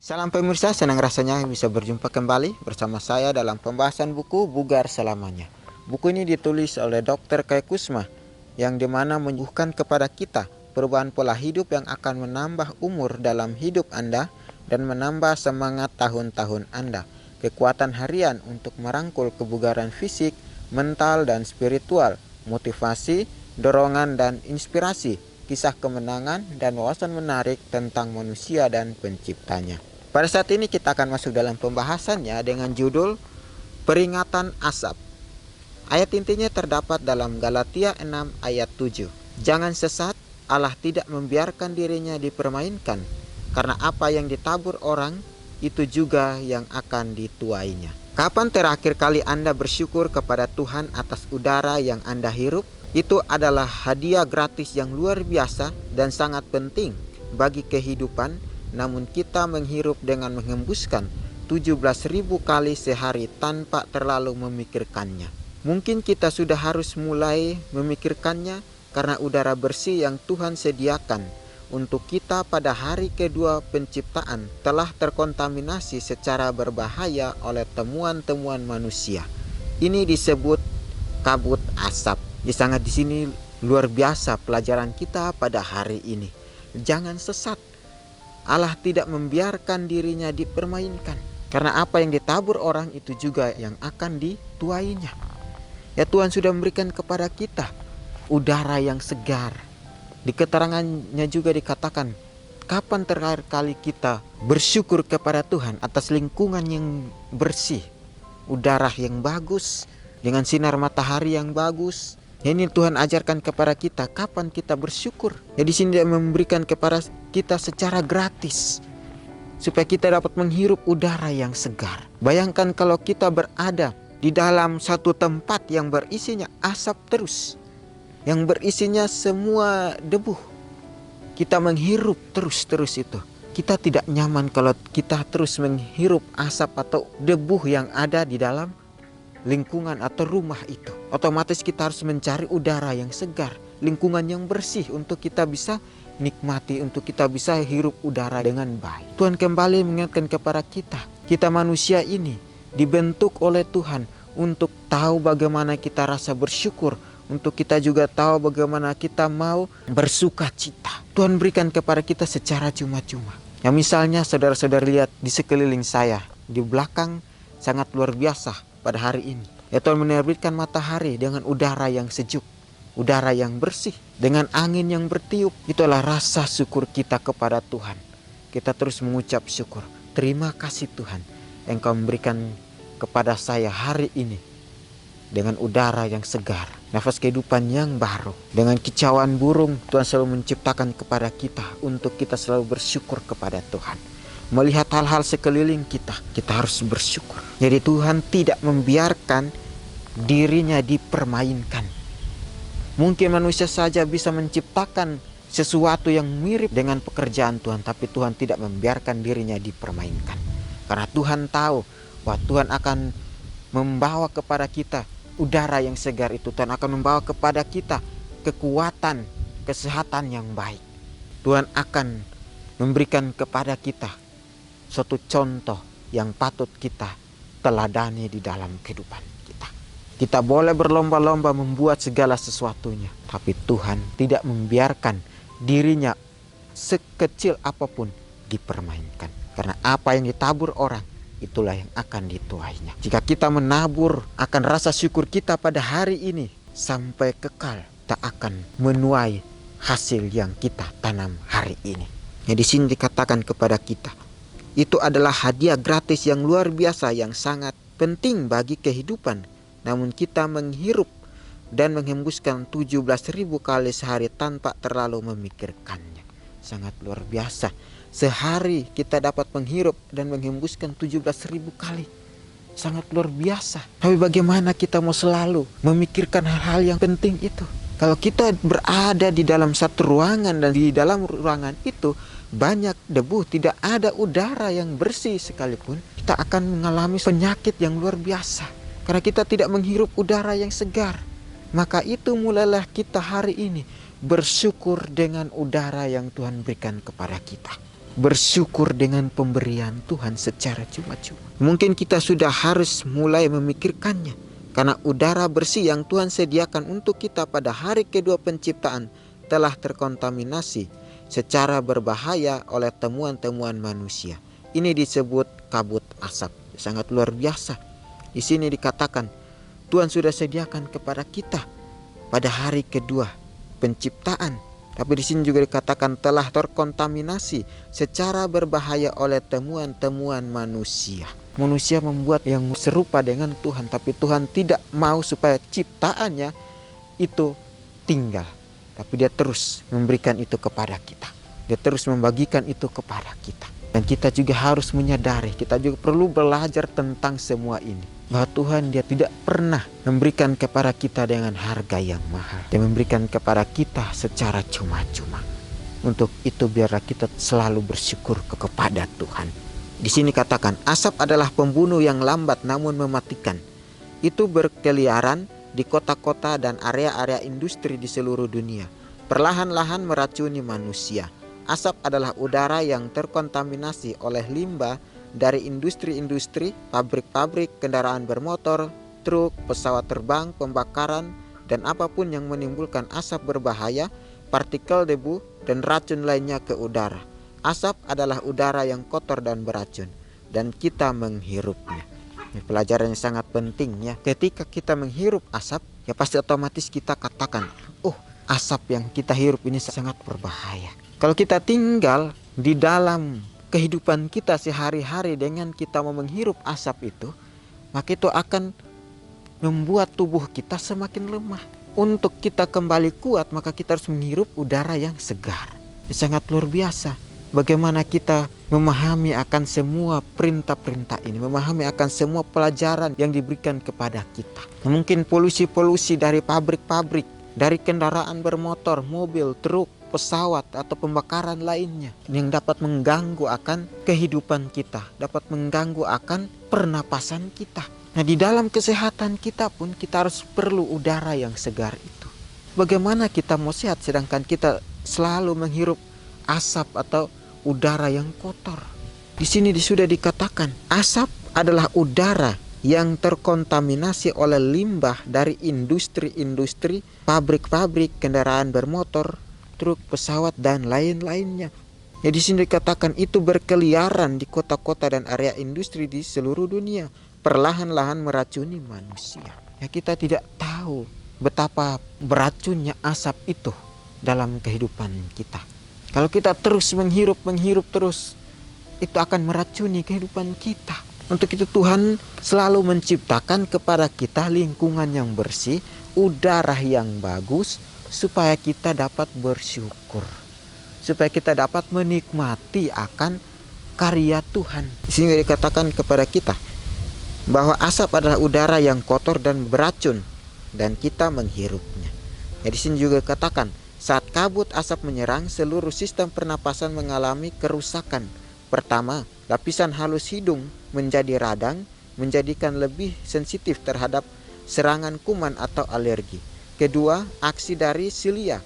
Salam pemirsa, senang rasanya bisa berjumpa kembali bersama saya dalam pembahasan buku Bugar Selamanya. Buku ini ditulis oleh Dr. Kai Kusma yang dimana menyuguhkan kepada kita perubahan pola hidup yang akan menambah umur dalam hidup Anda dan menambah semangat tahun-tahun Anda, kekuatan harian untuk merangkul kebugaran fisik, mental, dan spiritual, motivasi, dorongan, dan inspirasi, kisah kemenangan, dan wawasan menarik tentang manusia dan penciptanya. Pada saat ini kita akan masuk dalam pembahasannya dengan judul Peringatan Asap. Ayat intinya terdapat dalam Galatia 6 ayat 7. Jangan sesat, Allah tidak membiarkan dirinya dipermainkan, karena apa yang ditabur orang, itu juga yang akan dituainya. Kapan terakhir kali Anda bersyukur kepada Tuhan atas udara yang Anda hirup? Itu adalah hadiah gratis yang luar biasa dan sangat penting bagi kehidupan. Namun kita menghirup dengan menghembuskan 17.000 kali sehari tanpa terlalu memikirkannya. Mungkin kita sudah harus mulai memikirkannya karena udara bersih yang Tuhan sediakan untuk kita pada hari kedua penciptaan telah terkontaminasi secara berbahaya oleh temuan-temuan manusia. Ini disebut kabut asap. Sangat di sini luar biasa pelajaran kita pada hari ini. Jangan sesat. Allah tidak membiarkan dirinya dipermainkan. Karena apa yang ditabur orang itu juga yang akan dituainya. Ya, Tuhan sudah memberikan kepada kita udara yang segar. Di keterangannya juga dikatakan, kapan terakhir kali kita bersyukur kepada Tuhan atas lingkungan yang bersih, udara yang bagus, dengan sinar matahari yang bagus. Ini Tuhan ajarkan kepada kita kapan kita bersyukur. Ya, di sini Dia memberikan kepada kita secara gratis supaya kita dapat menghirup udara yang segar. Bayangkan kalau kita berada di dalam satu tempat yang berisinya asap terus, yang berisinya semua debu. Kita menghirup terus itu. Kita tidak nyaman kalau kita terus menghirup asap atau debu yang ada di dalam lingkungan atau rumah itu. Otomatis kita harus mencari udara yang segar, lingkungan yang bersih untuk kita bisa nikmati, untuk kita bisa hirup udara dengan baik. Tuhan kembali mengingatkan kepada kita manusia ini dibentuk oleh Tuhan untuk tahu bagaimana kita rasa bersyukur, untuk kita juga tahu bagaimana kita mau bersuka cita. Tuhan berikan kepada kita secara cuma-cuma. Ya, misalnya saudara-saudara lihat di sekeliling saya, di belakang sangat luar biasa. Pada hari ini, ya, Tuhan menerbitkan matahari dengan udara yang sejuk, udara yang bersih, dengan angin yang bertiup. Itulah rasa syukur kita kepada Tuhan. Kita terus mengucap syukur. Terima kasih Tuhan, Engkau memberikan kepada saya hari ini dengan udara yang segar, nafas kehidupan yang baru. Dengan kicauan burung, Tuhan selalu menciptakan kepada kita untuk kita selalu bersyukur kepada Tuhan. Melihat hal-hal sekeliling kita harus bersyukur. Jadi Tuhan tidak membiarkan dirinya dipermainkan. Mungkin manusia saja bisa menciptakan sesuatu yang mirip dengan pekerjaan Tuhan, tapi Tuhan tidak membiarkan dirinya dipermainkan. Karena Tuhan tahu bahwa Tuhan akan membawa kepada kita udara yang segar itu. Tuhan akan membawa kepada kita kekuatan, kesehatan yang baik. Tuhan akan memberikan kepada kita suatu contoh yang patut kita teladani di dalam kehidupan kita. Kita boleh berlomba-lomba membuat segala sesuatunya, tapi Tuhan tidak membiarkan dirinya sekecil apapun dipermainkan. Karena apa yang ditabur orang, itulah yang akan dituainya. Jika kita menabur akan rasa syukur kita pada hari ini sampai kekal, tak akan menuai hasil yang kita tanam hari ini. Ya, di sini dikatakan kepada kita, itu adalah hadiah gratis yang luar biasa yang sangat penting bagi kehidupan. Namun kita menghirup dan menghembuskan 17.000 kali sehari tanpa terlalu memikirkannya. Sangat luar biasa. Sehari kita dapat menghirup dan menghembuskan 17.000 kali. Sangat luar biasa. Tapi bagaimana kita mau selalu memikirkan hal-hal yang penting itu? Kalau kita berada di dalam satu ruangan dan di dalam ruangan itu banyak debu, tidak ada udara yang bersih sekalipun, kita akan mengalami penyakit yang luar biasa. Karena kita tidak menghirup udara yang segar. Maka itu mulailah kita hari ini bersyukur dengan udara yang Tuhan berikan kepada kita. bersyukur dengan pemberian Tuhan secara cuma-cuma. Mungkin kita sudah harus mulai memikirkannya, karena udara bersih yang Tuhan sediakan untuk kita pada hari kedua penciptaan telah terkontaminasi secara berbahaya oleh temuan-temuan manusia. Ini disebut kabut asap. Sangat luar biasa. Di sini dikatakan Tuhan sudah sediakan kepada kita pada hari kedua penciptaan. Tapi di sini juga dikatakan telah terkontaminasi secara berbahaya oleh temuan-temuan manusia. Manusia membuat yang serupa dengan Tuhan, tapi Tuhan tidak mau supaya ciptaannya itu tinggal. Tapi dia terus memberikan itu kepada kita. Dia terus membagikan itu kepada kita. Dan kita juga harus menyadari, kita juga perlu belajar tentang semua ini. Bahwa Tuhan dia tidak pernah memberikan kepada kita dengan harga yang mahal. Dia memberikan kepada kita secara cuma-cuma. Untuk itu biarlah kita selalu bersyukur kepada Tuhan. Di sini katakan, asap adalah pembunuh yang lambat namun mematikan. Itu berkeliaran di kota-kota dan area-area industri di seluruh dunia. Perlahan-lahan meracuni manusia. Asap adalah udara yang terkontaminasi oleh limbah dari industri-industri, pabrik-pabrik, kendaraan bermotor, truk, pesawat terbang, pembakaran, dan apapun yang menimbulkan asap berbahaya, partikel debu, dan racun lainnya ke udara. Asap adalah udara yang kotor dan beracun, dan kita menghirupnya. Ini pelajaran yang sangat penting ya. Ketika kita menghirup asap, ya pasti otomatis kita katakan, asap yang kita hirup ini sangat berbahaya. Kalau kita tinggal di dalam kehidupan kita sehari-hari dengan kita mau menghirup asap itu, maka itu akan membuat tubuh kita semakin lemah. Untuk kita kembali kuat, maka kita harus menghirup udara yang segar. Sangat luar biasa. Bagaimana kita memahami akan semua perintah-perintah ini, memahami akan semua pelajaran yang diberikan kepada kita. Mungkin polusi-polusi dari pabrik-pabrik, dari kendaraan bermotor, mobil, truk, pesawat atau pembakaran lainnya yang dapat mengganggu akan kehidupan kita, dapat mengganggu akan pernapasan kita. Nah, di dalam kesehatan kita pun kita harus perlu udara yang segar itu. Bagaimana kita mau sehat sedangkan kita selalu menghirup asap atau udara yang kotor? Di sini sudah dikatakan, asap adalah udara yang terkontaminasi oleh limbah dari industri-industri, pabrik-pabrik, kendaraan bermotor, truk, pesawat, dan lain-lainnya. Ya, di sini dikatakan itu berkeliaran di kota-kota dan area industri di seluruh dunia, perlahan-lahan meracuni manusia. Ya, kita tidak tahu betapa beracunnya asap itu dalam kehidupan kita. Kalau kita terus menghirup terus, itu akan meracuni kehidupan kita. Untuk itu Tuhan selalu menciptakan kepada kita lingkungan yang bersih, udara yang bagus, supaya kita dapat bersyukur, supaya kita dapat menikmati akan karya Tuhan. Sehingga dikatakan kepada kita bahwa asap adalah udara yang kotor dan beracun, dan kita menghirupnya. Ya, di sini juga dikatakan, saat kabut asap menyerang, seluruh sistem pernapasan mengalami kerusakan. Pertama, lapisan halus hidung menjadi radang, menjadikan lebih sensitif terhadap serangan kuman atau alergi. Kedua, aksi dari silia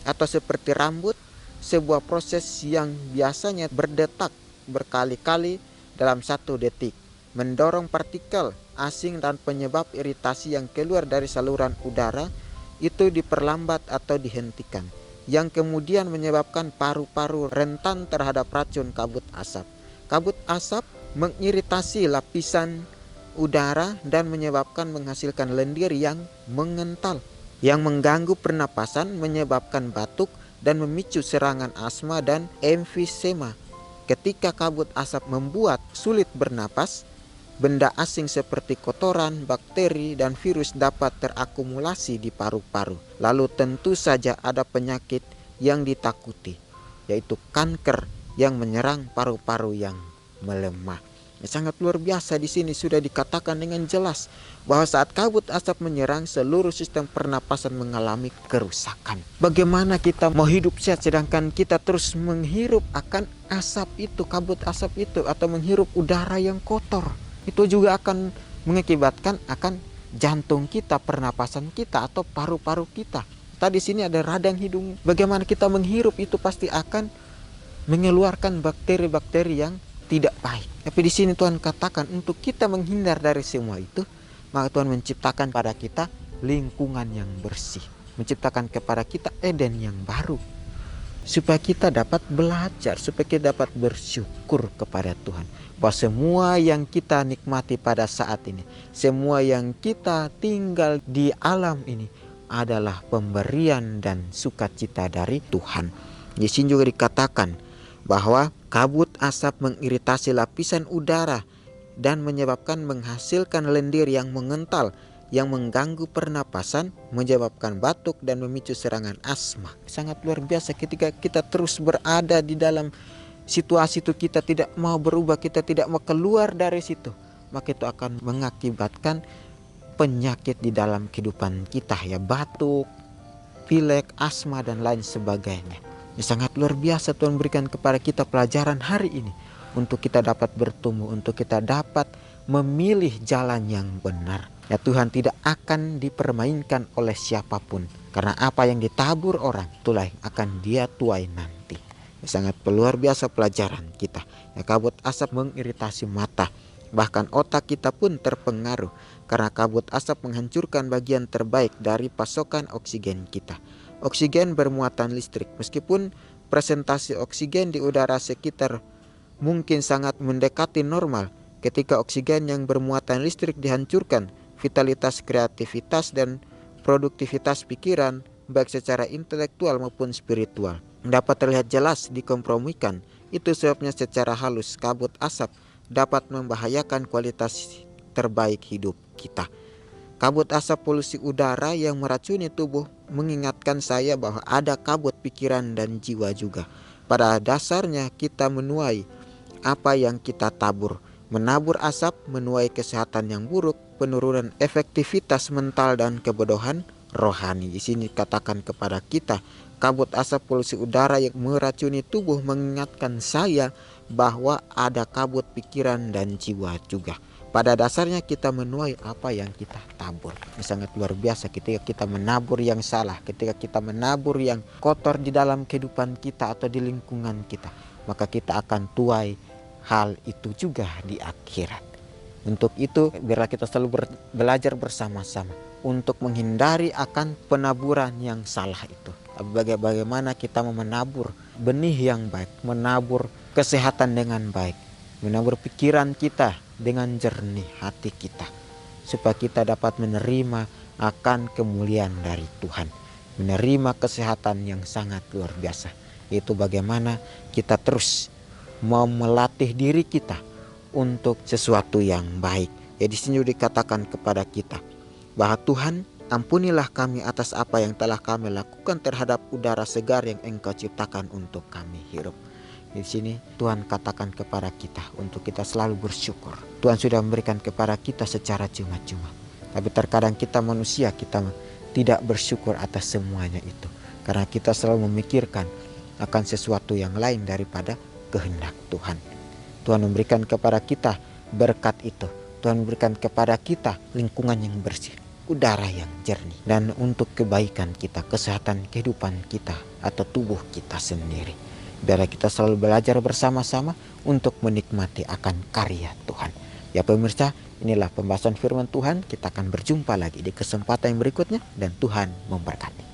atau seperti rambut, sebuah proses yang biasanya berdetak berkali-kali dalam 1 detik, mendorong partikel asing dan penyebab iritasi yang keluar dari saluran udara itu diperlambat atau dihentikan, yang kemudian menyebabkan paru-paru rentan terhadap racun kabut asap. Kabut asap mengiritasi lapisan udara dan menyebabkan menghasilkan lendir yang mengental, yang mengganggu pernapasan, menyebabkan batuk dan memicu serangan asma dan emfisema. Ketika kabut asap membuat sulit bernapas, benda asing seperti kotoran, bakteri, dan virus dapat terakumulasi di paru-paru. Lalu tentu saja ada penyakit yang ditakuti, yaitu kanker yang menyerang paru-paru yang melemah. Sangat luar biasa. Di sini sudah dikatakan dengan jelas bahwa saat kabut asap menyerang, seluruh sistem pernapasan mengalami kerusakan. Bagaimana kita mau hidup sehat sedangkan kita terus menghirup akan asap itu, kabut asap itu, atau menghirup udara yang kotor? Itu juga akan mengakibatkan akan jantung kita, pernapasan kita, atau paru-paru kita. Tadi sini ada radang hidung. Bagaimana kita menghirup itu pasti akan mengeluarkan bakteri-bakteri yang tidak baik. Tapi di sini Tuhan katakan untuk kita menghindar dari semua itu, maka Tuhan menciptakan pada kita lingkungan yang bersih, menciptakan kepada kita Eden yang baru, supaya kita dapat belajar, supaya kita dapat bersyukur kepada Tuhan bahwa semua yang kita nikmati pada saat ini, semua yang kita tinggal di alam ini adalah pemberian dan sukacita dari Tuhan. Di sini juga dikatakan bahwa kabut asap mengiritasi lapisan udara dan menyebabkan menghasilkan lendir yang mengental, yang mengganggu pernapasan, menyebabkan batuk dan memicu serangan asma. Sangat luar biasa ketika kita terus berada di dalam situasi itu, kita tidak mau berubah, kita tidak mau keluar dari situ, maka itu akan mengakibatkan penyakit di dalam kehidupan kita, ya, batuk, pilek, asma dan lain sebagainya. Ini sangat luar biasa Tuhan berikan kepada kita pelajaran hari ini untuk kita dapat bertumbuh, untuk kita dapat memilih jalan yang benar. Ya, Tuhan tidak akan dipermainkan oleh siapapun, karena apa yang ditabur orang itulah yang akan dia tuai nanti. Ya, sangat luar biasa pelajaran kita. Ya, kabut asap mengiritasi mata, bahkan otak kita pun terpengaruh karena kabut asap menghancurkan bagian terbaik dari pasokan oksigen kita. Oksigen bermuatan listrik, meskipun presentasi oksigen di udara sekitar mungkin sangat mendekati normal, ketika oksigen yang bermuatan listrik dihancurkan, vitalitas, kreativitas, dan produktivitas pikiran, baik secara intelektual maupun spiritual, dapat terlihat jelas dikompromikan. Itu sebabnya secara halus kabut asap dapat membahayakan kualitas terbaik hidup kita. Kabut asap polusi udara yang meracuni tubuh mengingatkan saya bahwa ada kabut pikiran dan jiwa juga. Pada dasarnya kita menuai apa yang kita tabur. Menabur asap menuai kesehatan yang buruk, penurunan efektivitas mental dan kebodohan rohani. Di sini katakan kepada kita, kabut asap polusi udara yang meracuni tubuh mengingatkan saya bahwa ada kabut pikiran dan jiwa juga. Pada dasarnya kita menuai apa yang kita tabur. Ini sangat luar biasa ketika kita menabur yang salah, ketika kita menabur yang kotor di dalam kehidupan kita atau di lingkungan kita, maka kita akan tuai hal itu juga di akhirat. Untuk itu biarlah kita selalu belajar bersama-sama untuk menghindari akan penaburan yang salah itu. Bagaimana kita menabur benih yang baik, menabur kesehatan dengan baik, menabur pikiran kita dengan jernih hati kita, supaya kita dapat menerima akan kemuliaan dari Tuhan, menerima kesehatan yang sangat luar biasa. Itu bagaimana kita terus mau melatih diri kita untuk sesuatu yang baik. Ya, di sini dikatakan kepada kita bahwa Tuhan, ampunilah kami atas apa yang telah kami lakukan terhadap udara segar yang Engkau ciptakan untuk kami hirup. Di sini Tuhan katakan kepada kita untuk kita selalu bersyukur. Tuhan sudah memberikan kepada kita secara cuma-cuma. Tapi terkadang kita manusia, kita tidak bersyukur atas semuanya itu, karena kita selalu memikirkan akan sesuatu yang lain daripada kehendak Tuhan. Tuhan memberikan kepada kita berkat itu. Tuhan memberikan kepada kita lingkungan yang bersih, udara yang jernih, dan untuk kebaikan kita, kesehatan kehidupan kita atau tubuh kita sendiri. Biarlah kita selalu belajar bersama-sama untuk menikmati akan karya Tuhan. Ya pemirsa, inilah pembahasan firman Tuhan. Kita akan berjumpa lagi di kesempatan yang berikutnya, dan Tuhan memberkati.